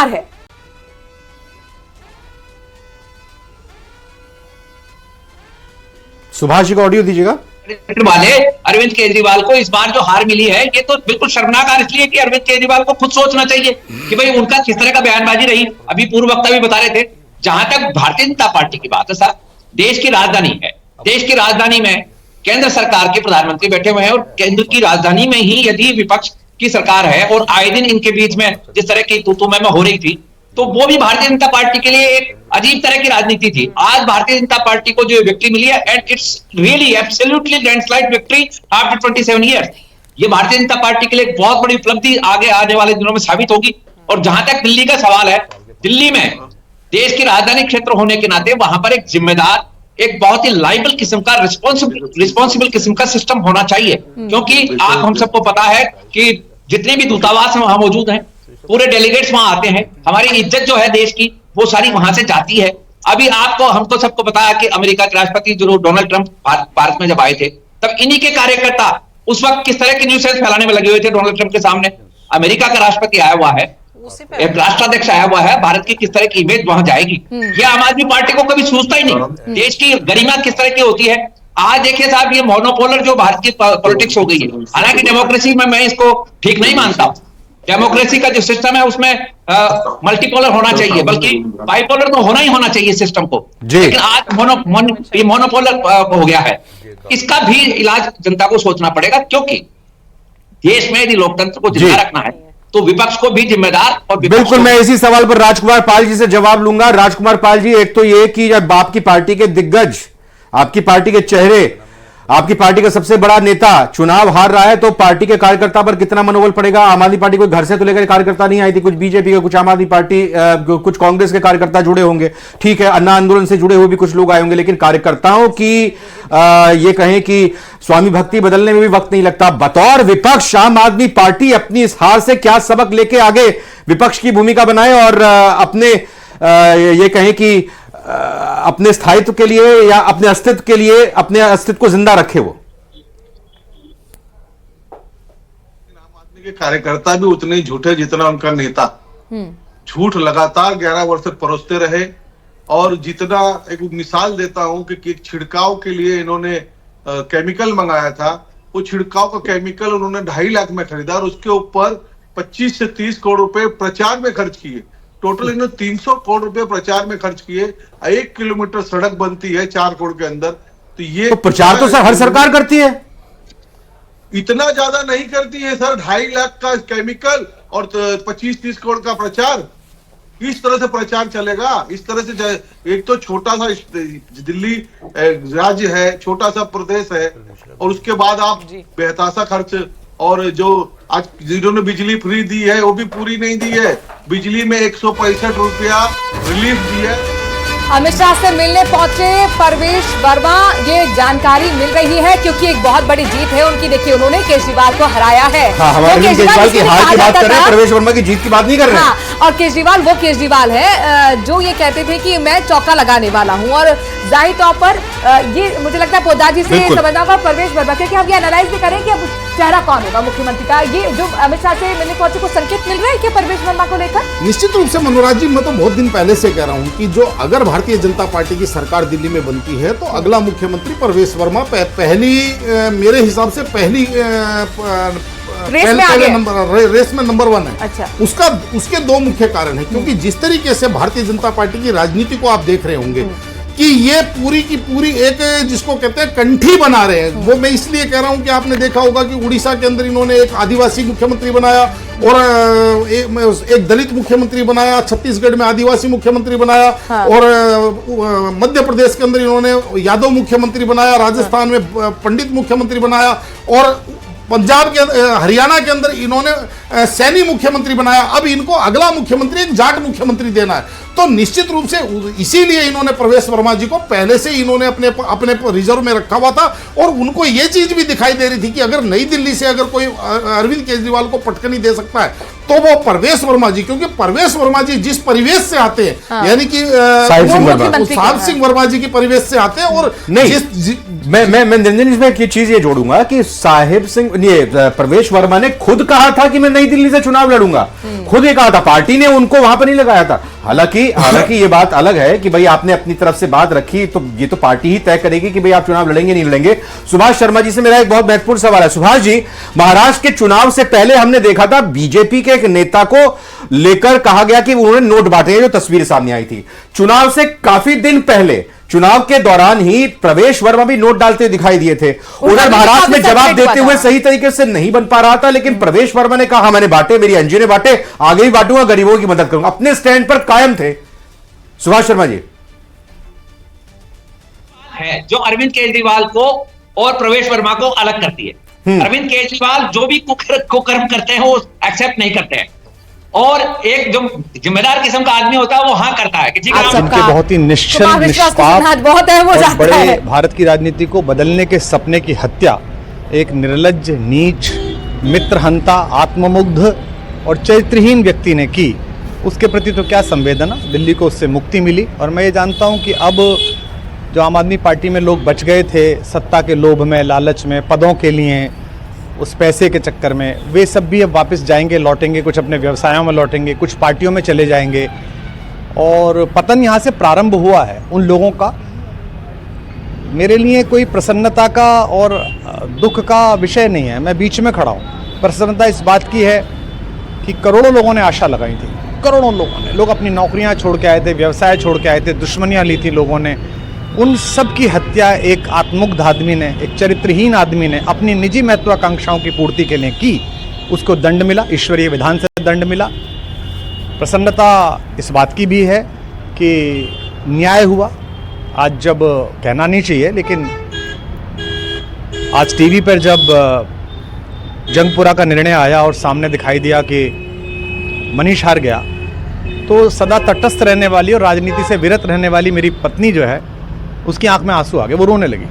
सरकार है। सुभाष जी का ऑडियो दीजिएगा। वाले अरविंद केजरीवाल को इस बार जो हार मिली है, ये तो बिल्कुल शर्मनाक हार इसलिए कि अरविंद केजरीवाल को खुद सोचना चाहिए कि भाई उनका किस तरह का बयानबाजी रही। अभी पूर्व वक्ता भी बता रहे थे, जहां तक भारतीय जनता पार्टी की बात है साहब, देश की राजधानी है, देश की राजधानी में केंद्र सरकार के प्रधानमंत्री बैठे हुए हैं और केंद्र की राजधानी में ही यदि विपक्ष की सरकार है और आए दिन इनके बीच में जिस तरह की तू मैं हो रही थी, तो वो भी भारतीय जनता पार्टी के लिए एक अजीब तरह की राजनीति थी। आज भारतीय जनता पार्टी को जो विक्ट्री मिली है, and it's really absolutely landslide victory after 27 years, ये भारतीय जनता पार्टी के लिए एक बहुत बड़ी उपलब्धि आगे आने वाले दिनों में साबित होगी। और जहां तक दिल्ली का सवाल है, दिल्ली में देश की राजधानी क्षेत्र होने के नाते वहां पर एक जिम्मेदार, एक बहुत ही लाइबल किस्म का रिस्पॉन्सिबल किस्म का सिस्टम होना चाहिए, क्योंकि आप हम सबको पता है कि जितने भी दूतावास वहां मौजूद हैं, पूरे डेलीगेट्स वहां आते हैं, हमारी इज्जत जो है देश की वो सारी वहां से जाती है। अभी आपको हमको सबको पता है कि अमेरिका के राष्ट्रपति जो डोनाल्ड ट्रंप भारत में जब आए थे, तब इन्हीं के कार्यकर्ता उस वक्त किस तरह के न्यूसेंस फैलाने में लगे हुए थे डोनाल्ड ट्रंप के सामने। अमेरिका का राष्ट्रपति आया हुआ है, एक राष्ट्राध्यक्ष आया हुआ है, भारत की किस तरह की इमेज वहां जाएगी, ये आम आदमी पार्टी को कभी सोचता ही नहीं। देश की गरिमा किस तरह की होती है। आज देखिए साहब, ये मोनोपोलर जो भारत की पॉलिटिक्स हो गई है, हालांकि डेमोक्रेसी में मैं इसको ठीक नहीं मानता। डेमोक्रेसी का जो सिस्टम है उसमें मल्टीपोलर होना चाहिए, बल्कि बाइपोलर तो होना ही होना चाहिए सिस्टम को, लेकिन आज मोनोपोलर हो गया है। इसका भी इलाज जनता को सोचना पड़ेगा, क्योंकि देश में यदि लोकतंत्र को जिंदा रखना है तो विपक्ष को भी जिम्मेदार और बिल्कुल। मैं इसी सवाल पर राजकुमार पाल जी से जवाब लूंगा। राजकुमार पाल जी, एक तो ये कि जब आपकी पार्टी के दिग्गज, आपकी पार्टी के चेहरे, आपकी पार्टी का सबसे बड़ा नेता चुनाव हार रहा है, तो पार्टी के कार्यकर्ता पर कितना मनोबल पड़ेगा। आम आदमी पार्टी को घर से तो लेकर कार्यकर्ता नहीं आई थी, कुछ बीजेपी के, कुछ आम आदमी पार्टी, कुछ कांग्रेस के कार्यकर्ता जुड़े होंगे, ठीक है, अन्ना आंदोलन से जुड़े हुए भी कुछ लोग आए होंगे, लेकिन कार्यकर्ताओं की ये कहें कि स्वामी भक्ति बदलने में भी वक्त नहीं लगता। बतौर विपक्ष आम आदमी पार्टी अपनी इस हार से क्या सबक लेके आगे विपक्ष की भूमिका बनाए और अपने ये कहें कि अपने स्थायित्व के लिए या अपने अस्तित्व के लिए अपने अस्तित्व को जिंदा रखे। वो आम आदमी के कार्यकर्ता भी उतने ही झूठे जितना उनका नेता। झूठ लगातार 11 वर्ष तक परोसते रहे। और जितना, एक मिसाल देता हूं कि एक छिड़काव के लिए इन्होंने केमिकल मंगाया था, वो छिड़काव का केमिकल उन्होंने 2.5 लाख में खरीदा और उसके ऊपर 25 से 30 करोड़ रुपए प्रचार में खर्च किए। टोटल इन्होंने 300 करोड़ रुपए प्रचार में खर्च किए। 1 किलोमीटर सड़क बनती है 4 करोड़ के अंदर, तो ये तो प्रचार तो सर हर सरकार करती है, इतना ज्यादा नहीं करती है सर। 2.5 लाख का केमिकल और 25-30 करोड़ का प्रचार, इस तरह से प्रचार चलेगा? इस तरह से एक तो छोटा सा दिल्ली राज्य है, छोटा सा प्रदेश है, और उसके बाद आप बेहताशा खर्च, और जो आज जिन्होंने बिजली फ्री दी है वो भी पूरी नहीं दी है। बिजली में 165 रुपया रिलीफ दी है। अमित शाह से मिलने पहुंचे परवेश वर्मा, ये जानकारी मिल रही है क्योंकि एक बहुत बड़ी जीत है उनकी। देखिए, उन्होंने केजरीवाल को हराया है। हमारे केजरीवाल की हार की बात कर रहे हैं, परवेश वर्मा की जीत की बात नहीं कर रहे हैं। और केजरीवाल वो केजरीवाल है जो ये कहते थे कि मैं चौका लगाने वाला हूं, और जाहिर तौर पर ये मुझे लगता है पोदार जी से समझना होगा परवेश वर्मा, क्योंकि हम ये एनालाइज भी करें कि अब चेहरा कौन होगा मुख्यमंत्री का। ये जो अमित शाह से मिलने पहुंचे को संकेत मिल रहा है कि परवेश वर्मा को लेकर? निश्चित रूप से मनोराज जी, मैं तो बहुत दिन पहले से कह रहा हूं कि जो अगर भारतीय जनता पार्टी की सरकार दिल्ली में बनती है तो अगला मुख्यमंत्री परवेश वर्मा पहली, मेरे हिसाब से पहली रेस में नंबर 1 है। अच्छा। उसके 2 मुख्य कारण है, क्योंकि जिस तरीके से भारतीय जनता पार्टी की राजनीति को आप देख रहे होंगे कि ये पूरी की पूरी एक, जिसको कहते हैं, कंठी बना रहे हैं। वो मैं इसलिए कह रहा हूं कि आपने देखा होगा कि उड़ीसा के अंदर इन्होंने एक आदिवासी मुख्यमंत्री बनाया और एक दलित मुख्यमंत्री बनाया, छत्तीसगढ़ में आदिवासी मुख्यमंत्री बनाया, और मध्य प्रदेश के अंदर इन्होंने यादव मुख्यमंत्री बनाया, राजस्थान में पंडित मुख्यमंत्री बनाया, और पंजाब के, हरियाणा के अंदर इन्होंने सैनी मुख्यमंत्री बनाया। अब इनको अगला मुख्यमंत्री एक जाट मुख्यमंत्री देना है। तो निश्चित रूप से इसीलिए इन्होंने प्रवेश वर्मा जी को पहले से इन्होंने अपने अपने रिजर्व में रखा हुआ था। और उनको ये चीज भी दिखाई दे रही थी कि अगर नई दिल्ली से अगर कोई अरविंद केजरीवाल को पटकनी दे सकता है तो वो प्रवेश वर्मा जी, क्योंकि प्रवेश वर्मा जी जिस परिवेश से आते हैं, हाँ। यानी कि साहिब सिंह वर्मा जी की परिवेश से आते हैं। और नहीं, मैं निरंजन इसमें एक चीज ये जोड़ूंगा कि साहिब सिंह, ये प्रवेश वर्मा ने खुद कहा था कि मैं नई दिल्ली से चुनाव लड़ूंगा, खुद ये कहा था, पार्टी ने उनको वहां पर नहीं लगाया था। हालांकि ये बात अलग है कि भाई आपने अपनी तरफ से बात रखी, तो ये तो पार्टी ही तय करेगी कि भाई आप चुनाव लड़ेंगे नहीं लड़ेंगे। सुभाष शर्मा जी से मेरा एक बहुत महत्वपूर्ण सवाल है। सुभाष जी, महाराष्ट्र के चुनाव से पहले हमने देखा था बीजेपी के एक नेता को लेकर कहा गया कि उन्होंने नोट बांटे, जो तस्वीर सामने आई थी। चुनाव से काफी दिन पहले, चुनाव के दौरान ही प्रवेश वर्मा भी नोट डालते दिखाई दिए थे। उधर महाराष्ट्र में जवाब देते हुए सही तरीके से नहीं बन पा रहा था, लेकिन प्रवेश वर्मा ने कहा मैंने बांटे, मेरी एनजीओ ने बांटे, आगे भी बांटूंगा, गरीबों की मदद करूंगा, अपने स्टैंड पर कायम थे। सुभाष शर्मा जी, है जो अरविंद केजरीवाल को और प्रवेश वर्मा को अलग करती है। अरविंद केजरीवाल जो भी कुकर्म करते हैं वो एक्सेप्ट नहीं करते हैं, और एक जो जिम्मेदार किस्म का आदमी होता है वो हाँ करता है कि ठीक है। उनके बहुत ही निश्चल, निष्पाप बहुत है, वो और जानता बड़े है। भारत की राजनीति को बदलने के सपने की हत्या एक निर्लज्ज, नीच, मित्रहंता, आत्ममुग्ध और चरित्रहीन व्यक्ति ने की। उसके प्रति तो क्या संवेदना, दिल्ली को उससे मुक्ति मिली। और मैं ये जानता हूँ कि अब जो आम आदमी पार्टी में लोग बच गए थे सत्ता के लोभ में, लालच में, पदों के लिए, उस पैसे के चक्कर में, वे सब भी अब वापस जाएंगे, लौटेंगे, कुछ अपने व्यवसायों में लौटेंगे, कुछ पार्टियों में चले जाएंगे। और पतन यहाँ से प्रारंभ हुआ है उन लोगों का। मेरे लिए कोई प्रसन्नता का और दुख का विषय नहीं है, मैं बीच में खड़ा हूँ। प्रसन्नता इस बात की है कि करोड़ों लोगों ने आशा लगाई थी, करोड़ों लोगों ने, लोग अपनी नौकरियाँ छोड़ के आए थे, व्यवसाय छोड़ के आए थे, दुश्मनियाँ ली थी लोगों ने। उन सब की हत्या एक आत्ममुग्ध आदमी ने, एक चरित्रहीन आदमी ने अपनी निजी महत्वाकांक्षाओं की पूर्ति के लिए की। उसको दंड मिला, ईश्वरीय विधान से दंड मिला। प्रसन्नता इस बात की भी है कि न्याय हुआ। आज जब कहना नहीं चाहिए, लेकिन आज टीवी पर जब जंगपुरा का निर्णय आया और सामने दिखाई दिया कि मनीष हार गया, तो सदा तटस्थ रहने वाली और राजनीति से विरत रहने वाली मेरी पत्नी जो है, उसकी आंख में आंसू आ गए, वो रोने लगी।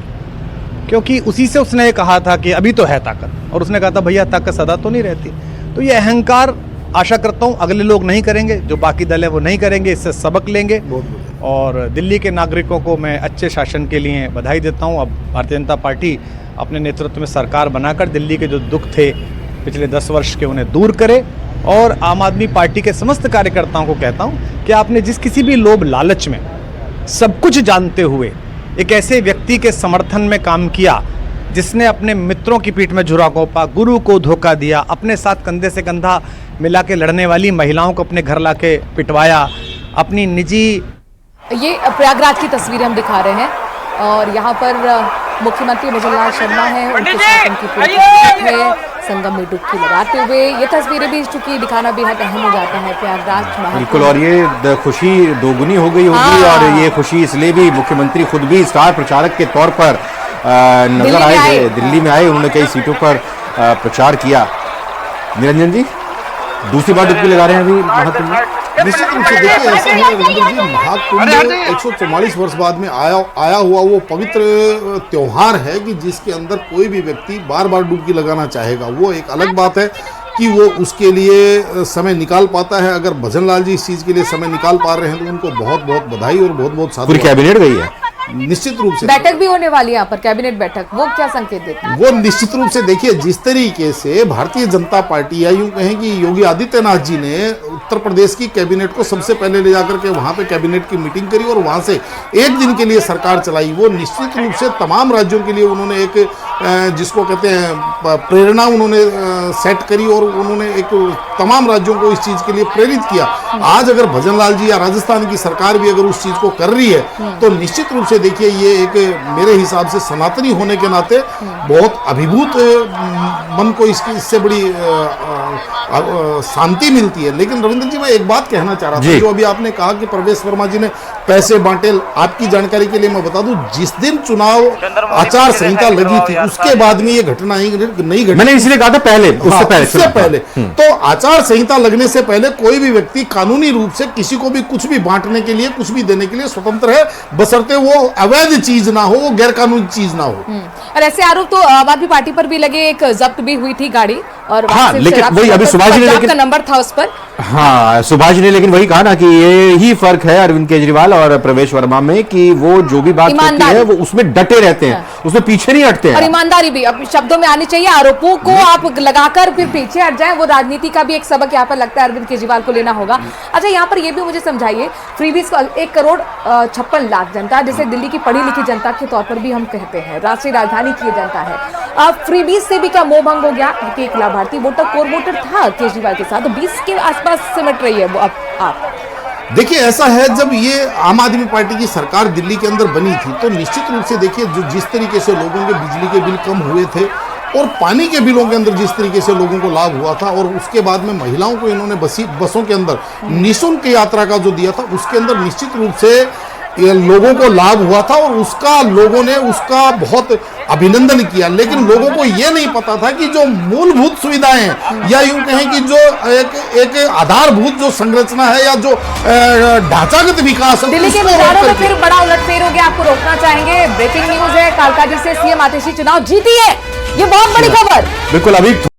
क्योंकि उसी से उसने कहा था कि अभी तो है ताकत, और उसने कहा था भैया ताकत सदा तो नहीं रहती। तो ये अहंकार आशा करता हूँ अगले लोग नहीं करेंगे, जो बाकी दल है वो नहीं करेंगे, इससे सबक लेंगे। और दिल्ली के नागरिकों को मैं अच्छे शासन के लिए बधाई देता हूँ। अब भारतीय जनता पार्टी अपने नेतृत्व में सरकार बनाकर दिल्ली के जो दुख थे पिछले 10 वर्ष के, उन्हें दूर करे। और आम आदमी पार्टी के समस्त कार्यकर्ताओं को कहता हूँ कि आपने जिस किसी भी लोभ लालच में, सब कुछ जानते हुए एक ऐसे व्यक्ति के समर्थन में काम किया जिसने अपने मित्रों की पीठ में झुरा घोंपा, गुरु को धोखा दिया, अपने साथ कंधे से कंधा मिला के लड़ने वाली महिलाओं को अपने घर लाके पिटवाया, अपनी निजी। ये प्रयागराज की तस्वीरें हम दिखा रहे हैं, और यहाँ पर मुख्यमंत्री भजनलाल शर्मा हैं, उनके साथ उनकी पूरी टीम है, संगम में डुबकी लगाते हुए। ये तस्वीरें भी चूंकि दिखाना बेहद अहम हो जाता है प्रयागराज। बिल्कुल, और ये खुशी दोगुनी हो गई होगी। और ये खुशी इसलिए भी, मुख्यमंत्री खुद भी स्टार प्रचारक के तौर पर नजर आए थे, दिल्ली में आए, उन्होंने कई सीटों पर प्रचार किया। निरंजन जी, दूसरी बार डुबकी लगा रहे हैं अभी महाकुंभ में। निश्चित रूप से देखिए, ऐसा है रविंद्र जी, महाकुंभ 144 वर्ष बाद में आया हुआ वो पवित्र त्योहार है कि जिसके अंदर कोई भी व्यक्ति बार बार डुबकी लगाना चाहेगा। वो एक अलग बात है कि वो उसके लिए समय निकाल पाता है। अगर भजनलाल जी इस चीज के लिए समय निकाल पा रहे हैं तो उनको बहुत बहुत बधाई और बहुत बहुत साधुवाद। पूरी कैबिनेट गई है, निश्चित रूप से बैठक भी होने वाली है यहाँ पर, कैबिनेट बैठक, वो क्या संकेत देती है? वो निश्चित रूप से देखिए, जिस तरीके से भारतीय जनता पार्टी, या यूं कहें कि योगी आदित्यनाथ जी ने उत्तर प्रदेश की कैबिनेट को सबसे पहले ले जाकर के वहां पे कैबिनेट की मीटिंग करी और वहां से एक दिन के लिए सरकार चलाई, वो निश्चित रूप से तमाम राज्यों के लिए उन्होंने एक जिसको कहते हैं प्रेरणा उन्होंने सेट करी और उन्होंने एक तमाम राज्यों को इस चीज के लिए प्रेरित किया। आज अगर भजनलाल जी या राजस्थान की सरकार भी अगर उस चीज को कर रही है तो निश्चित रूप से देखिए, ये एक मेरे हिसाब से सनातनी होने के नाते बहुत अभिभूत मन को इससे बड़ी शांति मिलती है। लेकिन रविंद्र जी, मैं एक बात कहना चाह रहा था, जो अभी आपने कहा कि प्रवेश वर्मा जी ने पैसे बांटे। आपकी जानकारी के लिए मैं बता दूं, जिस दिन चुनाव आचार संहिता लगी थी उसके बाद में ये घटना नहीं घटी। मैंने इसलिए कहा था पहले, उससे पहले तो आचार संहिता लगने से पहले कोई भी व्यक्ति कानूनी रूप से किसी को भी कुछ भी बांटने के लिए, कुछ भी देने के लिए स्वतंत्र है, बशर्ते वो अवैध चीज ना हो, वो गैर कानूनी चीज ना हो। और ऐसे आरोप तो आम आदमी पार्टी पर भी लगे, एक जब्त भी हुई थी गाड़ी और हाँ, लेकिन वही अभी सुभाष जी ने नंबर था उस पर। हाँ, सुभाष जी ने लेकिन वही कहा ना कि ये ही फर्क है अरविंद केजरीवाल और प्रवेश वर्मा में कि वो जो भी बात करती है वो उसमें डटे रहते हैं, उसमें पीछे नहीं हटते हैं। और ईमानदारी भी अब शब्दों में आनी चाहिए। आरोपों को आप लगाकर फिर पीछे हट जाए, वो राजनीति का भी एक सबक यहाँ पर लगता है अरविंद केजरीवाल को लेना होगा। अच्छा, यहाँ पर ये भी मुझे समझाइए, फ्रीबीज का 1,56,00,000 जनता, जिसे दिल्ली की पढ़ी लिखी जनता के तौर पर भी हम कहते हैं, राष्ट्रीय राजधानी की जनता है, अब फ्रीबीज से भी क्या मोह भंग हो गया कि एक लाभार्थी वोटर कोर वोटर था केजरीवाल के साथ, तो 20 के आसपास सिमट रही है वो अब आप। देखिए, ऐसा है, जब ये आम आदमी पार्टी की सरकार दिल्ली के अंदर बनी थी तो निश्चित रूप से देखिए, जो जिस तरीके से लोगों के बिजली के बिल कम हुए थे और पानी के बिलों के अंदर जिस तरीके से लोगों को लाभ हुआ था, और उसके बाद में महिलाओं को इन्होंने बसों के अंदर निःशुल्क यात्रा का जो दिया था, उसके अंदर निश्चित रूप से लोगों को लाभ हुआ था और उसका लोगों ने उसका बहुत अभिनंदन किया। लेकिन लोगों को यह नहीं पता था कि जो मूलभूत सुविधाएं, या यूं कहें कि जो एक आधारभूत जो संरचना है या जो ढांचागत विकास है, दिल्ली के बाजारों में फिर बड़ा उलटफेर हो गया। आपको रोकना चाहेंगे, ब्रेकिंग न्यूज है, कालकाजी से सीएम आतिशी चुनाव जीती है, ये बहुत बड़ी खबर। बिल्कुल, अभी